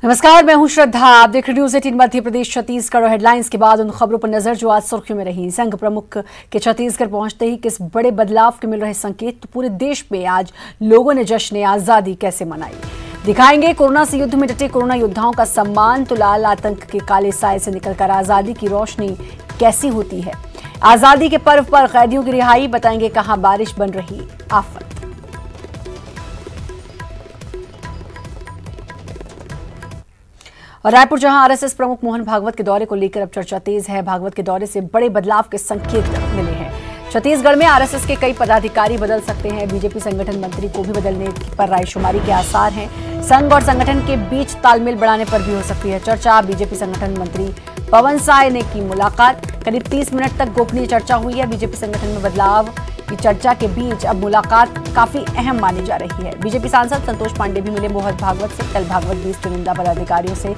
नमस्कार, मैं हूं श्रद्धा। आप देख रहे न्यूज़ 18 मध्य प्रदेश छत्तीसगढ़ और हेडलाइंस के बाद उन खबरों पर नजर जो आज सुर्खियों में रही। संघ प्रमुख के छत्तीसगढ़ पहुंचते ही किस बड़े बदलाव के मिल रहे संकेत, तो पूरे देश में आज लोगों ने जश्न आजादी कैसे मनाई, दिखाएंगे कोरोना से युद्ध में डटे कोरोना योद्धाओं का सम्मान, तो लाल आतंक के काले साए से निकलकर आजादी की रोशनी कैसी होती है। आजादी के पर्व पर कैदियों की रिहाई, बताएंगे कहां बारिश बन रही आफत। और रायपुर जहां आरएसएस प्रमुख मोहन भागवत के दौरे को लेकर अब चर्चा तेज है। भागवत के दौरे से बड़े बदलाव के संकेत मिले हैं। छत्तीसगढ़ में आरएसएस के कई पदाधिकारी बदल सकते हैं। बीजेपी संगठन मंत्री को भी बदलने पर रायशुमारी के आसार हैं। संघ और संगठन के बीच तालमेल बढ़ाने पर भी हो सकती है चर्चा। बीजेपी संगठन मंत्री पवन साय ने की मुलाकात, करीब 30 मिनट तक गोपनीय चर्चा हुई है। बीजेपी संगठन में बदलाव की चर्चा के बीच अब मुलाकात काफी अहम मानी जा रही है। बीजेपी सांसद संतोष पांडे भी मिले मोहन भागवत से। कल भागवत 20 चुनिंदा पदाधिकारियों से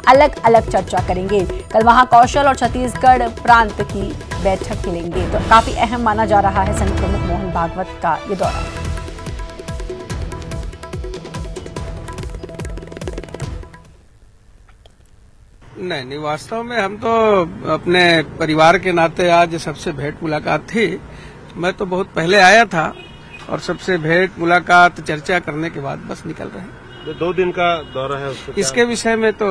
अलग अलग चर्चा करेंगे। कल वहां कौशल और छत्तीसगढ़ प्रांत की बैठक लेंगे। तो काफी अहम माना जा रहा है संघ प्रमुख मोहन भागवत का ये दौरा। नहीं, वास्तव में हम तो अपने परिवार के नाते आज सबसे भेंट मुलाकात थी। मैं तो बहुत पहले आया था और सबसे भेंट मुलाकात चर्चा करने के बाद बस निकल रहे हैं। 2 दिन का दौरा है इसके विषय में तो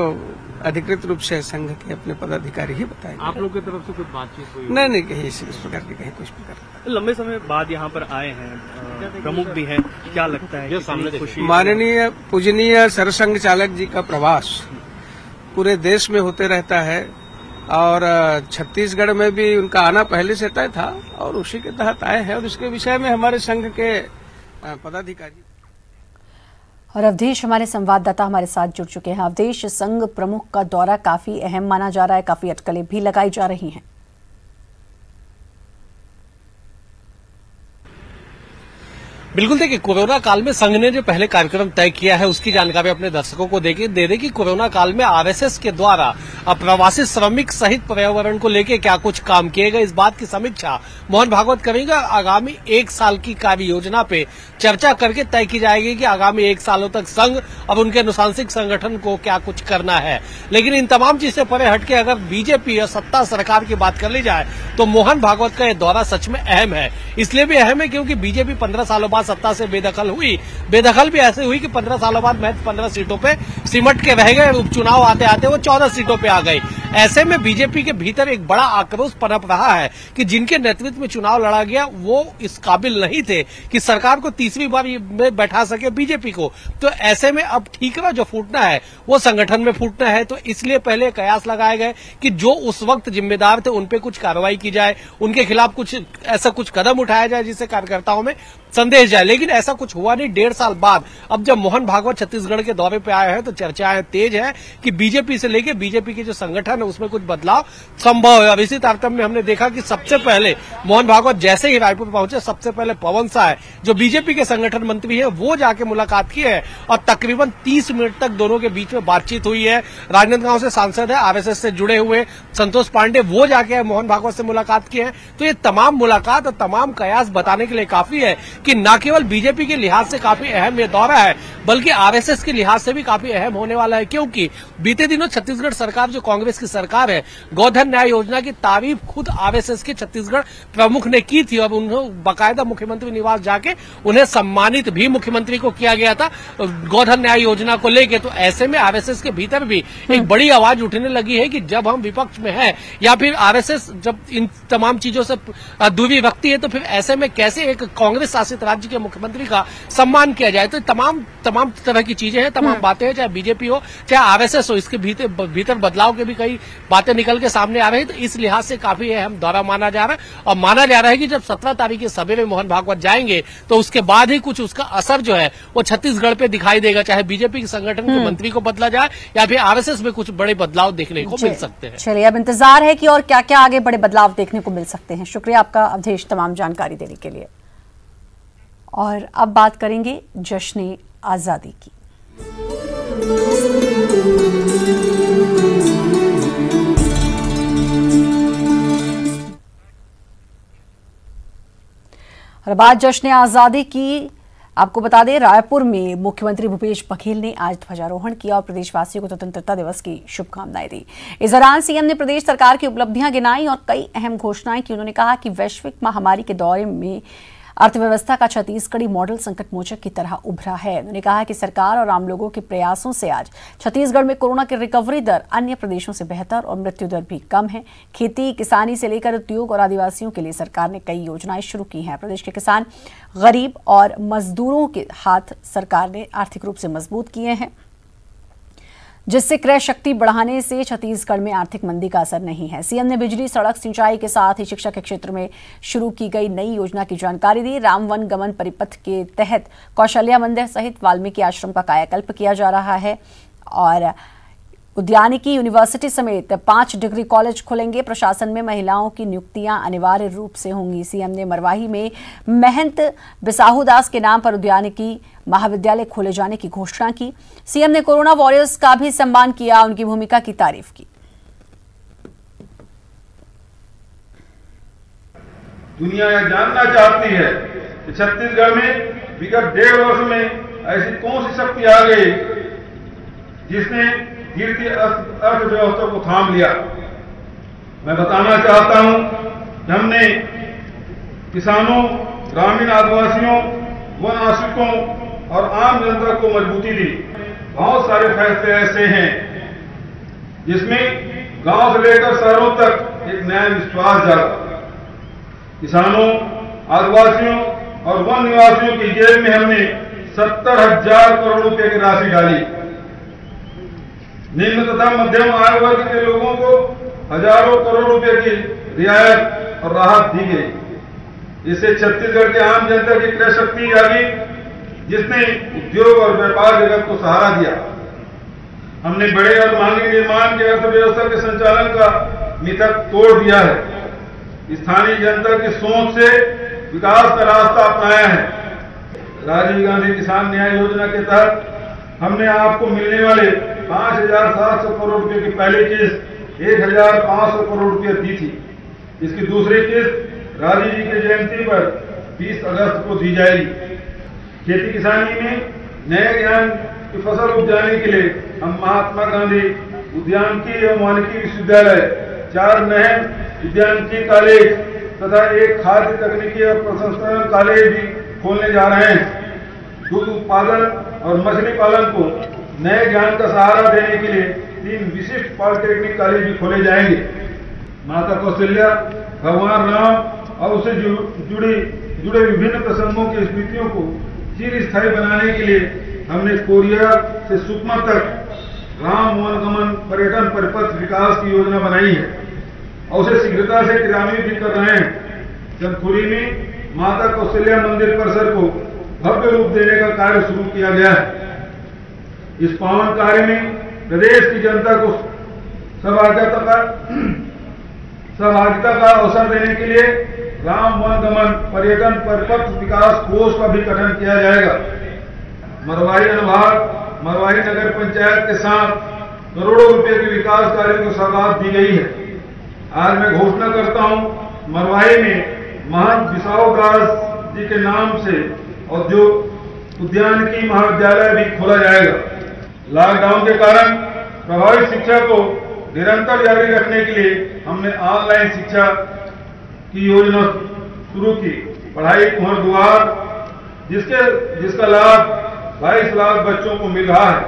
अधिकृत रूप से संघ के अपने पदाधिकारी ही बताएंगे। आप लोग की तरफ से कुछ बातचीत हुई? नहीं, कहीं इस प्रकार की कहीं कुछ प्रकार। लंबे समय बाद यहाँ पर आए हैं, प्रमुख भी हैं, क्या लगता है सामने खुशी? माननीय पूजनीय सरसंघ चालक जी का प्रवास पूरे देश में होते रहता है और छत्तीसगढ़ में भी उनका आना पहले से तय था और उसी के तहत आए हैं। और इसके विषय में हमारे संघ के पदाधिकारी और अवधेश हमारे संवाददाता हमारे साथ जुड़ चुके हैं। अवधेश, संघ प्रमुख का दौरा काफी अहम माना जा रहा है, काफी अटकलें भी लगाई जा रही हैं। बिल्कुल, देखिए कोरोना काल में संघ ने जो पहले कार्यक्रम तय किया है उसकी जानकारी अपने दर्शकों को दे दे कि कोरोना काल में आरएसएस के द्वारा प्रवासी श्रमिक सहित पर्यावरण को लेकर क्या कुछ काम किए गए, इस बात की समीक्षा मोहन भागवत करेंगे। आगामी 1 साल की कार्य योजना पे चर्चा करके तय की जाएगी कि आगामी 1 सालों तक संघ और उनके अनुशांसिक संगठन को क्या कुछ करना है। लेकिन इन तमाम चीज से परे हटके अगर बीजेपी या सत्ता सरकार की बात कर ली जाए तो मोहन भागवत का यह दौरा सच में अहम है। इसलिए भी अहम है क्योंकि बीजेपी 15 सालों बाद सत्ता से बेदखल हुई। बेदखल भी ऐसे हुई कि 15 सालों बाद महज 15 सीटों पे सिमट के रह गए। उपचुनाव आते आते वो 14 सीटों पे आ गई। ऐसे में बीजेपी के भीतर एक बड़ा आक्रोश पनप रहा है कि जिनके नेतृत्व में चुनाव लड़ा गया वो इस काबिल नहीं थे कि सरकार को तीसरी बार में बैठा सके बीजेपी को। तो ऐसे में अब ठीकरा जो फूटना है वो संगठन में फूटना है। तो इसलिए पहले कयास लगाए गए कि जो उस वक्त जिम्मेदार थे उन पे कुछ कार्रवाई की जाए, उनके खिलाफ कुछ ऐसा कुछ कदम उठाया जाए जिससे कार्यकर्ताओं में संदेश जाए। लेकिन ऐसा कुछ हुआ नहीं। 1.5 साल बाद अब जब मोहन भागवत छत्तीसगढ़ के दौरे पे आए हैं तो चर्चाएं तेज है कि बीजेपी से लेके बीजेपी के जो संगठन है उसमें कुछ बदलाव संभव है। अब इसी तारतम्य में हमने देखा कि सबसे पहले मोहन भागवत जैसे ही रायपुर पहुंचे, सबसे पहले पवन साय जो बीजेपी के संगठन मंत्री है वो जाके मुलाकात की है और तकरीबन 30 मिनट तक दोनों के बीच में बातचीत हुई है। राजनांदगांव से सांसद है, आरएसएस से जुड़े हुए संतोष पांडे, वो जाके मोहन भागवत से मुलाकात की है। तो ये तमाम मुलाकात और तमाम कयास बताने के लिए काफी है कि न केवल बीजेपी के लिहाज से काफी अहम ये दौरा है बल्कि आरएसएस के लिहाज से भी काफी अहम होने वाला है। क्योंकि बीते दिनों छत्तीसगढ़ सरकार जो कांग्रेस की सरकार है, गोधन न्याय योजना की तारीफ खुद आरएसएस के छत्तीसगढ़ प्रमुख ने की थी और उन्होंने बाकायदा मुख्यमंत्री निवास जाके उन्हें सम्मानित भी मुख्यमंत्री को किया गया था गोधन न्याय योजना को लेकर। तो ऐसे में आरएसएस के भीतर भी एक बड़ी आवाज उठने लगी है कि जब हम विपक्ष में हैं या फिर आरएसएस जब इन तमाम चीजों से दूरी रखती है तो फिर ऐसे में कैसे एक कांग्रेस शासित राज्य के मुख्यमंत्री का सम्मान किया जाए। तो तमाम तरह की चीजें हैं, तमाम बातें हैं, चाहे बीजेपी हो चाहे आरएसएस हो, इसके भीतर बदलाव के भी कई बातें निकल के सामने आ रही है। तो इस लिहाज से काफी अहम दौरा माना जा रहा है और माना जा रहा है कि जब 17 तारीख के सवेरे मोहन भागवत जाएंगे तो उसके बाद ही कुछ उसका असर जो है वो छत्तीसगढ़ पे दिखाई देगा, चाहे बीजेपी के संगठन के मंत्री को बदला जाए या फिर आरएसएस में कुछ बड़े बदलाव देखने को मिल सकते हैं। चलिए, अब इंतजार है कि और क्या क्या आगे बड़े बदलाव देखने को मिल सकते हैं। शुक्रिया आपका अवधेश तमाम जानकारी देने के लिए। और अब बात करेंगे जश्न आजादी की। और बात जश्न आजादी की आपको बता दें, रायपुर में मुख्यमंत्री भूपेश बघेल ने आज ध्वजारोहण किया और प्रदेशवासियों को स्वतंत्रता दिवस की शुभकामनाएं दी। इस दौरान सीएम ने प्रदेश सरकार की उपलब्धियां गिनाई और कई अहम घोषणाएं की। उन्होंने कहा कि वैश्विक महामारी के दौर में अर्थव्यवस्था का छत्तीसगढ़ी मॉडल संकट मोचक की तरह उभरा है। उन्होंने कहा कि सरकार और आम लोगों के प्रयासों से आज छत्तीसगढ़ में कोरोना की रिकवरी दर अन्य प्रदेशों से बेहतर और मृत्यु दर भी कम है। खेती किसानी से लेकर उद्योग और आदिवासियों के लिए सरकार ने कई योजनाएं शुरू की हैं। प्रदेश के किसान, गरीब और मजदूरों के हाथ सरकार ने आर्थिक रूप से मजबूत किए हैं, जिससे क्रय शक्ति बढ़ाने से छत्तीसगढ़ में आर्थिक मंदी का असर नहीं है। सीएम ने बिजली, सड़क, सिंचाई के साथ ही शिक्षा के क्षेत्र में शुरू की गई नई योजना की जानकारी दी। राम वन गमन परिपथ के तहत कौशल्या मंदिर सहित वाल्मीकि आश्रम का कायाकल्प किया जा रहा है और उद्यानिकी यूनिवर्सिटी समेत 5 डिग्री कॉलेज खुलेंगे। प्रशासन में महिलाओं की नियुक्तियां अनिवार्य रूप से होंगी। सीएम ने मरवाही में महंत बिसाहू दास के नाम पर उद्यानिकी महाविद्यालय खोले जाने की घोषणा की। सीएम ने कोरोना वॉरियर्स का भी सम्मान किया, उनकी भूमिका की तारीफ की। दुनिया यह जानना चाहती है कि छत्तीसगढ़ में विगत 1.5 वर्ष में ऐसी कौन सी शक्ति आ गई जिसने गिरती अर्थव्यवस्था को थाम लिया। मैं बताना चाहता हूं कि हमने किसानों, ग्रामीण आदिवासियों, वन आश्रितों और आम जनता को मजबूती दी। बहुत सारे फैसले ऐसे हैं जिसमें गांव से लेकर शहरों तक एक नया विश्वास जागा। किसानों, आदिवासियों और वन निवासियों की जेब में हमने 70,000 करोड़ रुपए की राशि डाली। निम्न तथा मध्यम आय वर्ग के लोगों को हजारों करोड़ रुपए की रियायत और राहत दी गई। इससे छत्तीसगढ़ के आम जनता की क्रय शक्ति जागी, जिसने उद्योग और व्यापार जगत को सहारा दिया। हमने बड़े और महंगे निर्माण की अर्थव्यवस्था के संचालन का मिथक तोड़ दिया है। स्थानीय जनता की सोच से विकास का रास्ता अपनाया है। राजीव गांधी किसान न्याय योजना के तहत हमने आपको मिलने वाले 5,700 करोड़ रुपए की पहली किस्त 1,500 करोड़ रुपए दी थी। इसकी दूसरी किस्त राजीव जी की जयंती पर 20 अगस्त को दी जाएगी। खेती किसानी में नए ज्ञान की फसल उपजाने के लिए हम महात्मा गांधी उद्यानिकी एवं वानिकी विश्वविद्यालय, 4 नए उद्यानिकी कॉलेज तथा 1 खाद्य तकनीकी और प्रसंस्करण कॉलेज भी खोलने जा रहे हैं। दूध उत्पादन और मछली पालन को नए ज्ञान का सहारा देने के लिए 3 विशिष्ट पॉलिटेक्निक कॉलेज भी खोले जाएंगे। माता कौशल्या, भगवान राम और उससे जुड़े विभिन्न प्रसंगों की स्मृतियों को चिरस्थायी बनाने के लिए हमने कोरिया से सुकमा तक राम वनगमन पर्यटन परिपथ विकास की योजना बनाई है और उसे शीघ्रता से क्रियान्वित भी कर रहे हैं। चंदखुरी में माता कौशल्या मंदिर परिसर को भव्य रूप देने का कार्य शुरू किया गया है। इस पावन कार्य में प्रदेश की जनता को सहभागिता का अवसर देने के लिए राम वनगमन पर्यटन परिपथ विकास कोष का भी गठन किया जाएगा। मरवाही अनुभाग, मरवाही नगर पंचायत के साथ करोड़ों रुपए के विकास कार्यों को सौगात दी गई है। आज मैं घोषणा करता हूं, मरवाही में महंत बिसाहू दास जी के नाम से और जो उद्यानिकी महाविद्यालय भी खोला जाएगा। लॉकडाउन के कारण प्रभावित शिक्षा को निरंतर जारी रखने के लिए हमने ऑनलाइन शिक्षा की योजना शुरू की। पढ़ाई कुंवर दुआर, जिसका लाभ 22 लाख बच्चों को मिल रहा है।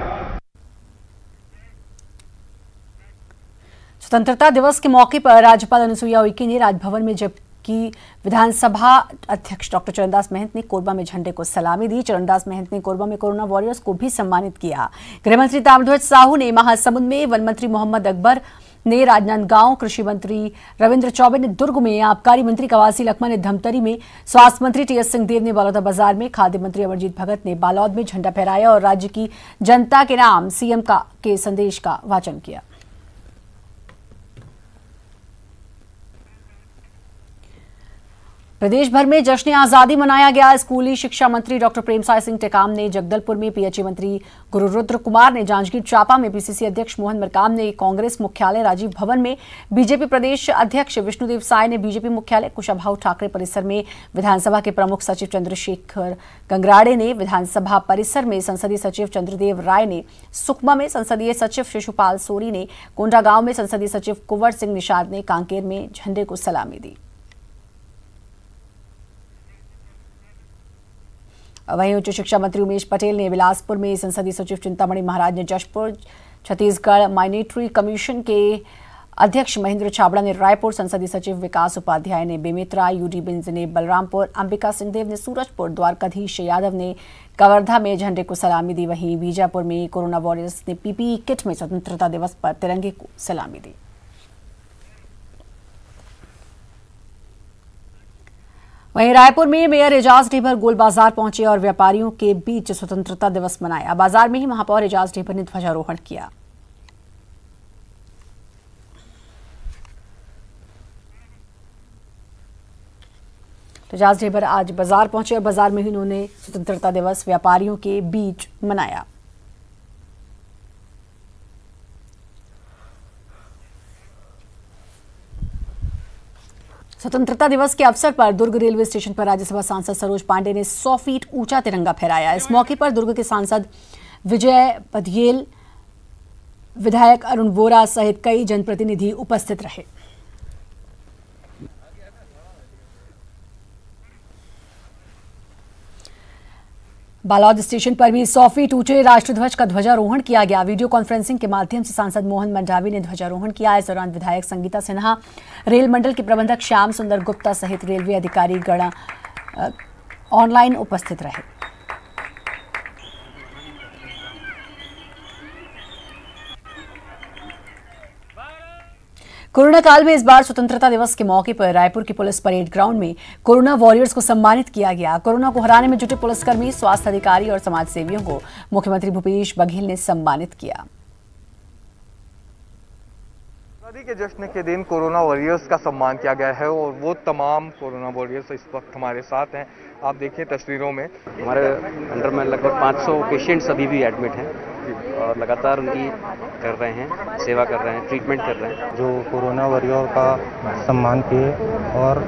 स्वतंत्रता दिवस के मौके पर राज्यपाल अनुसुईया उइके ने राजभवन में जबकि विधानसभा अध्यक्ष डॉक्टर चरणदास महंत ने कोरबा में झंडे को सलामी दी। चरणदास महंत ने कोरबा में कोरोना वॉरियर्स को भी सम्मानित किया। गृहमंत्री ताम्रध्वज साहू ने महासमुंद में, वन मंत्री मोहम्मद अकबर ने राजनांदगांव, कृषि मंत्री रविंद्र चौबे ने दुर्ग में, आबकारी मंत्री कवासी लखमा ने धमतरी में, स्वास्थ्य मंत्री टीएस सिंहदेव ने बलौदाबाजार में, खाद्य मंत्री अमरजीत भगत ने बालोद में झंडा फहराया और राज्य की जनता के नाम सीएम के संदेश का वाचन किया। प्रदेश भर में जश्न आजादी मनाया गया। स्कूली शिक्षा मंत्री डॉक्टर प्रेमसाय सिंह टेकाम ने जगदलपुर में, पीएचई मंत्री गुरु रुद्र कुमार ने जांजगीर चांपा में, पीसीसी अध्यक्ष मोहन मरकाम ने कांग्रेस मुख्यालय राजीव भवन में, बीजेपी प्रदेश अध्यक्ष विष्णुदेव साय ने बीजेपी मुख्यालय कुशाभाऊ ठाकरे परिसर में, विधानसभा के प्रमुख सचिव चंद्रशेखर गंगराड़े ने विधानसभा परिसर में, संसदीय सचिव चंद्रदेव राय ने सुकमा में, संसदीय सचिव शिशुपाल सोरी ने कोंडागांव में, संसदीय सचिव कुंवर सिंह निषाद ने कांकेर में झंडे को सलामी दी। वहीं उच्च शिक्षा मंत्री उमेश पटेल ने बिलासपुर में, संसदीय सचिव चिंतामणि महाराज ने जशपुर, छत्तीसगढ़ माइनॉरिटी कमीशन के अध्यक्ष महेंद्र छाबड़ा ने रायपुर, संसदीय सचिव विकास उपाध्याय ने बेमेतरा, यूडी बिंज ने बलरामपुर, अंबिका सिंहदेव ने सूरजपुर, द्वारकाधीश यादव ने कवर्धा में झंडे को सलामी दी। वहीं बीजापुर में कोरोना वॉरियर्स ने पीपीई किट में स्वतंत्रता दिवस पर तिरंगे को सलामी दी। वहीं रायपुर में मेयर एजाज ढेबर गोल बाजार पहुंचे और व्यापारियों के बीच स्वतंत्रता दिवस मनाया। बाजार में ही महापौर एजाज ढेबर ने ध्वजारोहण किया। एजाज ढेबर आज बाजार पहुंचे और बाजार में ही उन्होंने स्वतंत्रता दिवस व्यापारियों के बीच मनाया। स्वतंत्रता दिवस के अवसर पर दुर्ग रेलवे स्टेशन पर राज्यसभा सांसद सरोज पांडे ने 100 फीट ऊंचा तिरंगा फहराया। इस मौके पर दुर्ग के सांसद विजय बघेल, विधायक अरुण वोरा सहित कई जनप्रतिनिधि उपस्थित रहे। बालौद स्टेशन पर भी 100 फीट ऊंचे राष्ट्रध्वज का ध्वजारोहण किया गया। वीडियो कॉन्फ्रेंसिंग के माध्यम से सांसद मोहन मंडावी ने ध्वजारोहण किया। इस दौरान विधायक संगीता सिन्हा, रेल मंडल के प्रबंधक श्याम सुंदर गुप्ता सहित रेलवे अधिकारी गण ऑनलाइन उपस्थित रहे। कोरोना काल में इस बार स्वतंत्रता दिवस के मौके पर रायपुर के पुलिस परेड ग्राउंड में कोरोना वॉरियर्स को सम्मानित किया गया। कोरोना को हराने में जुटे पुलिसकर्मी, स्वास्थ्य अधिकारी और समाज सेवियों को मुख्यमंत्री भूपेश बघेल ने सम्मानित किया। आजादी के जश्न के दिन कोरोना वॉरियर्स का सम्मान किया गया है और वो तमाम कोरोना वॉरियर्स इस वक्त हमारे साथ हैं। आप देखिए तस्वीरों में हमारे अंडर में लगभग 500 पेशेंट्स अभी भी एडमिट हैं और लगातार उनकी कर रहे हैं, सेवा कर रहे हैं, ट्रीटमेंट कर रहे हैं। जो कोरोना वॉरियर का सम्मान किए और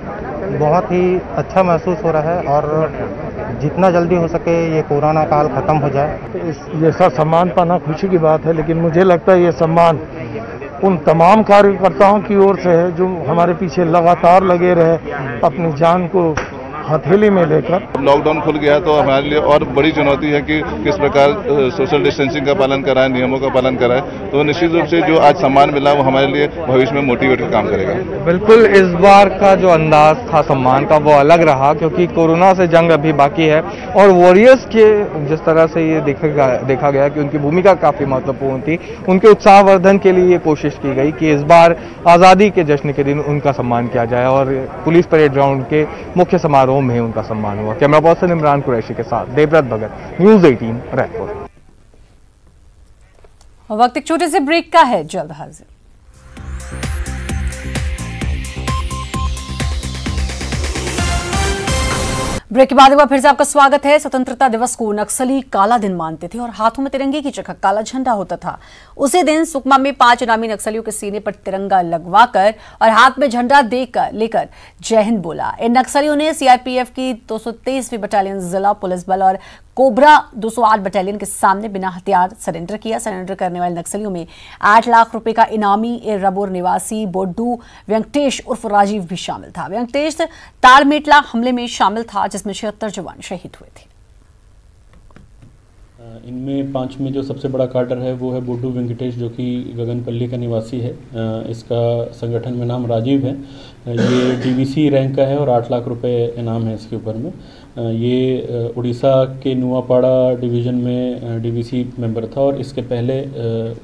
बहुत ही अच्छा महसूस हो रहा है और जितना जल्दी हो सके ये कोरोना काल खत्म हो जाए। जैसा सम्मान पाना खुशी की बात है, लेकिन मुझे लगता है ये सम्मान उन तमाम कार्यकर्ताओं की ओर से है जो हमारे पीछे लगातार लगे रहे अपनी जान को हथेली में लेकर। लॉकडाउन खुल गया तो हमारे लिए और बड़ी चुनौती है कि किस प्रकार सोशल डिस्टेंसिंग का पालन कराएं, नियमों का पालन कराएं। तो निश्चित रूप से जो आज सम्मान मिला वो हमारे लिए भविष्य में मोटिवेट काम करेगा। बिल्कुल इस बार का जो अंदाज था सम्मान का वो अलग रहा क्योंकि कोरोना से जंग अभी बाकी है और वॉरियर्स के जिस तरह से ये देखा गया कि उनकी भूमिका काफी महत्वपूर्ण थी, उनके उत्साहवर्धन के लिए ये कोशिश की गई कि इस बार आजादी के जश्न के दिन उनका सम्मान किया जाए और पुलिस परेड ग्राउंड के मुख्य समारोह में उनका सम्मान हुआ। कैमरा पर्सन इमरान कुरैशी के साथ देवव्रत भगत, न्यूज़ 18 रायपुर। वक्त एक छोटे से ब्रेक का है, जल्द हाजिर। ब्रेक के बाद एक बार फिर से आपका स्वागत है। स्वतंत्रता दिवस को नक्सली काला दिन मानते थे और हाथों में तिरंगे की जगह काला झंडा होता था। उसी दिन सुकमा में 5 इनामी नक्सलियों के सीने पर तिरंगा लगवाकर और हाथ में झंडा लेकर जय हिंद बोला। इन नक्सलियों ने सीआरपीएफ की 223वीं बटालियन, जिला पुलिस बल और कोबरा 208 बटालियन के सामने बिना हथियार सरेंडर किया। सरेंडर करने वाले नक्सलियों में 8 लाख रुपए का इनामी रबोर निवासी बोड्डू वेंकटेश उर्फ राजीव भी शामिल था। वेंकटेश तालमेटला हमले में शामिल था जिसमें 76 जवान शहीद हुए थे। इनमें 5 में जो सबसे बड़ा कार्टर है वो है बोड्डू वेंकटेश, जो कि गगनपल्ली का निवासी है। इसका संगठन में नाम राजीव है। ये डीवीसी रैंक का है और 8 लाख रुपए इनाम है इसके ऊपर में। ये उड़ीसा के नुआपाड़ा डिवीज़न में डीवीसी मेंबर था और इसके पहले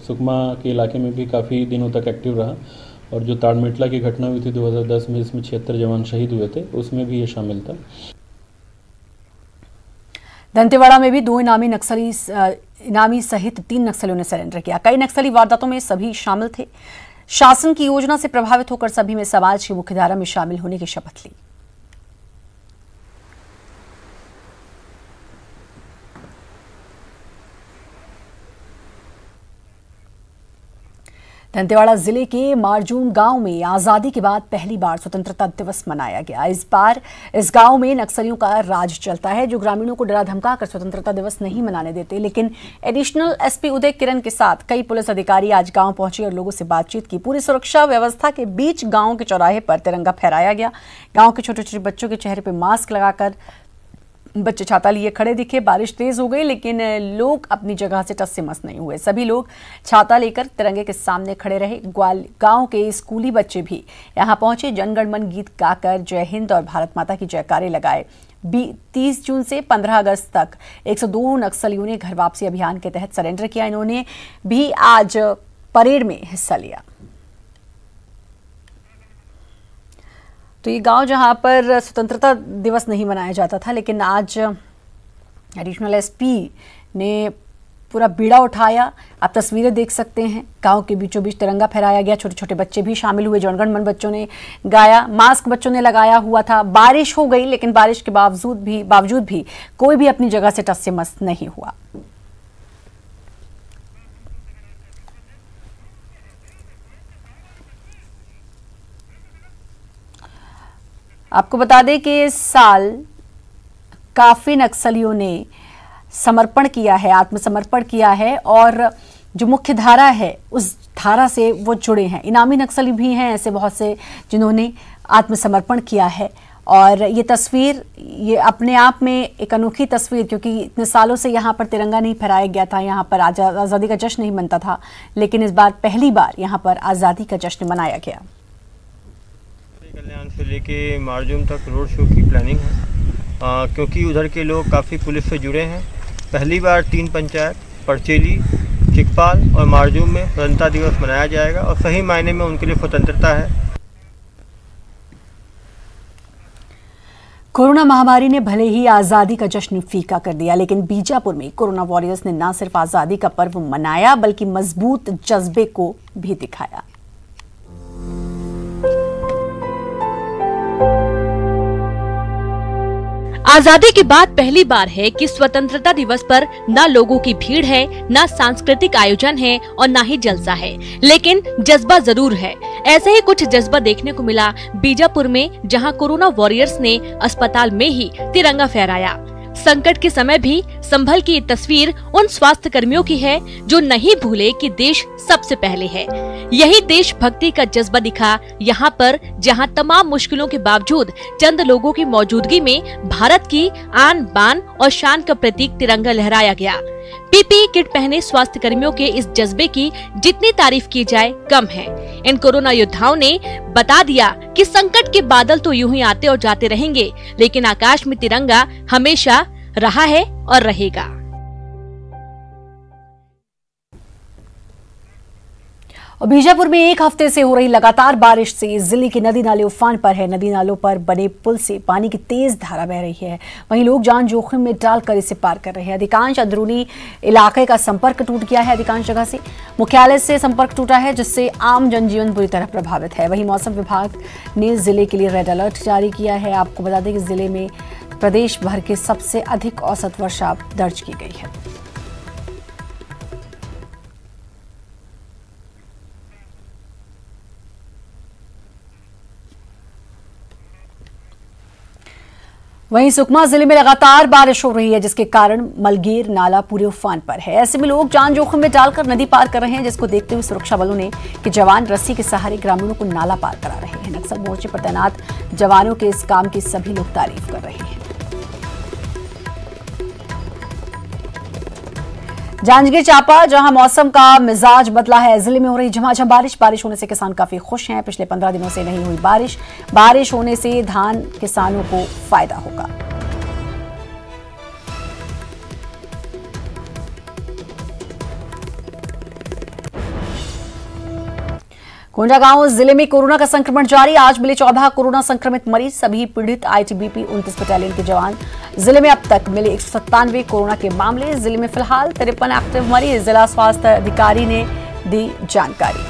सुकमा के इलाके में भी काफ़ी दिनों तक एक्टिव रहा। और जो ताड़मेटला की घटना हुई थी 2010 में, इसमें 76 जवान शहीद हुए थे, उसमें भी ये शामिल था। दंतेवाड़ा में भी 2 इनामी सहित 3 नक्सलियों ने सरेंडर किया। कई नक्सली वारदातों में सभी शामिल थे। शासन की योजना से प्रभावित होकर सभी में समाज की मुख्यधारा में शामिल होने की शपथ ली। दंतेवाड़ा जिले के मारजूम गांव में आजादी के बाद पहली बार स्वतंत्रता दिवस मनाया गया। इस बार इस गांव में नक्सलियों का राज चलता है, जो ग्रामीणों को डरा धमका कर स्वतंत्रता दिवस नहीं मनाने देते। लेकिन एडिशनल एसपी उदय किरण के साथ कई पुलिस अधिकारी आज गांव पहुंचे और लोगों से बातचीत की। पूरी सुरक्षा व्यवस्था के बीच गांव के चौराहे पर तिरंगा फहराया गया। गांव के छोटे छोटे बच्चों के चेहरे पर मास्क लगाकर बच्चे छाता लिए खड़े दिखे। बारिश तेज हो गई लेकिन लोग अपनी जगह से टस से मस नहीं हुए। सभी लोग छाता लेकर तिरंगे के सामने खड़े रहे। गांव के स्कूली बच्चे भी यहां पहुंचे। जनगण मन गीत गाकर जय हिंद और भारत माता की जयकारे लगाए। 30 जून से 15 अगस्त तक 102 नक्सलियों ने घर वापसी अभियान के तहत सरेंडर किया। इन्होंने भी आज परेड में हिस्सा लिया। तो ये गांव जहां पर स्वतंत्रता दिवस नहीं मनाया जाता था, लेकिन आज एडिशनल एसपी ने पूरा बीड़ा उठाया। आप तस्वीरें देख सकते हैं, गांव के बीचों बीच तिरंगा फहराया गया। छोटे छोटे बच्चे भी शामिल हुए। जनगण मन बच्चों ने गाया, मास्क बच्चों ने लगाया हुआ था। बारिश हो गई लेकिन बारिश के बावजूद भी कोई भी अपनी जगह से टस से मस नहीं हुआ। आपको बता दें कि इस साल काफी नक्सलियों ने समर्पण किया है, आत्मसमर्पण किया है और जो मुख्य धारा है उस धारा से वो जुड़े हैं। इनामी नक्सली भी हैं ऐसे बहुत से जिन्होंने आत्मसमर्पण किया है। और ये तस्वीर ये अपने आप में एक अनोखी तस्वीर, क्योंकि इतने सालों से यहाँ पर तिरंगा नहीं फहराया गया था, यहाँ पर आज़ादी का जश्न नहीं मनता था, लेकिन इस बार पहली बार यहाँ पर आज़ादी का जश्न मनाया गया। कल्याण से लेके मारजूम तक रोड शो की प्लानिंग है, क्योंकि उधर के लोग काफ़ी पुलिस से जुड़े हैं। पहली बार 3 पंचायत परचेली, चिकपाल और मारजूम में स्वतंत्रता दिवस मनाया जाएगा और सही मायने में उनके लिए स्वतंत्रता है। कोरोना महामारी ने भले ही आज़ादी का जश्न फीका कर दिया, लेकिन बीजापुर में कोरोना वॉरियर्स ने न सिर्फ आज़ादी का पर्व मनाया बल्कि मजबूत जज्बे को भी दिखाया। आजादी के बाद पहली बार है कि स्वतंत्रता दिवस पर न लोगों की भीड़ है, न सांस्कृतिक आयोजन है और न ही जलसा है, लेकिन जज्बा जरूर है। ऐसे ही कुछ जज्बा देखने को मिला बीजापुर में, जहां कोरोना वॉरियर्स ने अस्पताल में ही तिरंगा फहराया। संकट के समय भी संभल की ये तस्वीर उन स्वास्थ्य कर्मियों की है जो नहीं भूले कि देश सबसे पहले है। यही देशभक्ति का जज्बा दिखा यहाँ पर, जहाँ तमाम मुश्किलों के बावजूद चंद लोगों की मौजूदगी में भारत की आन बान और शान का प्रतीक तिरंगा लहराया गया। पीपीई किट पहने स्वास्थ्य कर्मियों के इस जज्बे की जितनी तारीफ की जाए कम है। इन कोरोना योद्धाओं ने बता दिया कि संकट के बादल तो यूं ही आते और जाते रहेंगे, लेकिन आकाश में तिरंगा हमेशा रहा है और रहेगा। और बीजापुर में एक हफ्ते से हो रही लगातार बारिश से जिले के नदी नाले उफान पर है। नदी नालों पर बने पुल से पानी की तेज धारा बह रही है। वहीं लोग जान जोखिम में डालकर इसे पार कर रहे हैं। अधिकांश अंदरूनी इलाके का संपर्क टूट गया है। अधिकांश जगह से मुख्यालय से संपर्क टूटा है, जिससे आम जनजीवन बुरी तरह प्रभावित है। वहीं मौसम विभाग ने जिले के लिए रेड अलर्ट जारी किया है। आपको बता दें कि जिले में प्रदेश भर के सबसे अधिक औसत वर्षा दर्ज की गई है। वहीं सुकमा जिले में लगातार बारिश हो रही है, जिसके कारण मलगेर नाला पूरे उफान पर है। ऐसे में लोग जान जोखिम में डालकर नदी पार कर रहे हैं, जिसको देखते हुए सुरक्षा बलों ने के जवान रस्सी के सहारे ग्रामीणों को नाला पार करा रहे हैं। नक्सल मोर्चे पर तैनात जवानों के इस काम की सभी लोग तारीफ कर रहे हैं। जांजगीर चांपा, जहां मौसम का मिजाज बदला है, जिले में हो रही झमाझम बारिश होने से किसान काफी खुश हैं। पिछले 15 दिनों से नहीं हुई बारिश होने से धान किसानों को फायदा होगा। कोंडागांव जिले में कोरोना का संक्रमण जारी। आज मिले 14 कोरोना संक्रमित मरीज, सभी पीड़ित आईटीबीपी 29 बटालियन के जवान। जिले में अब तक मिले 197 कोरोना के मामले। जिले में फिलहाल 53 एक्टिव मरीज, जिला स्वास्थ्य अधिकारी ने दी जानकारी।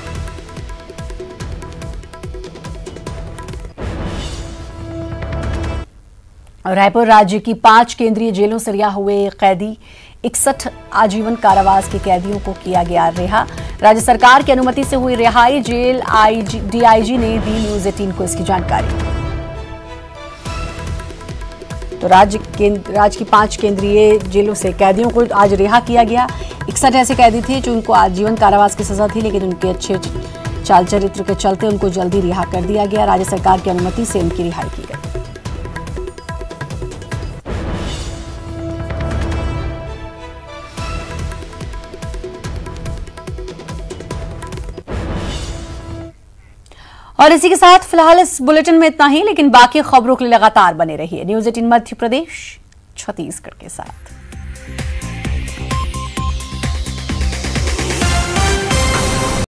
रायपुर राज्य की 5 केंद्रीय जेलों से रिहा हुए कैदी 61 आजीवन कारावास के कैदियों को किया गया रिहा। राज्य सरकार की अनुमति से हुई रिहाई। जेल डीआईजी ने दी न्यूज 18 को इसकी जानकारी। तो राज्य की 5 केंद्रीय जेलों से कैदियों को आज रिहा किया गया। 61 ऐसे कैदी थे जो उनको आजीवन कारावास की सजा थी, लेकिन उनके अच्छे चाल चरित्र के चलते उनको जल्दी रिहा कर दिया गया। राज्य सरकार की अनुमति से उनकी रिहाई की गई। और इसी के साथ फिलहाल इस बुलेटिन में इतना ही, लेकिन बाकी खबरों के लिए लगातार बने रहिए न्यूज 18 मध्य प्रदेश छत्तीसगढ़ के साथ।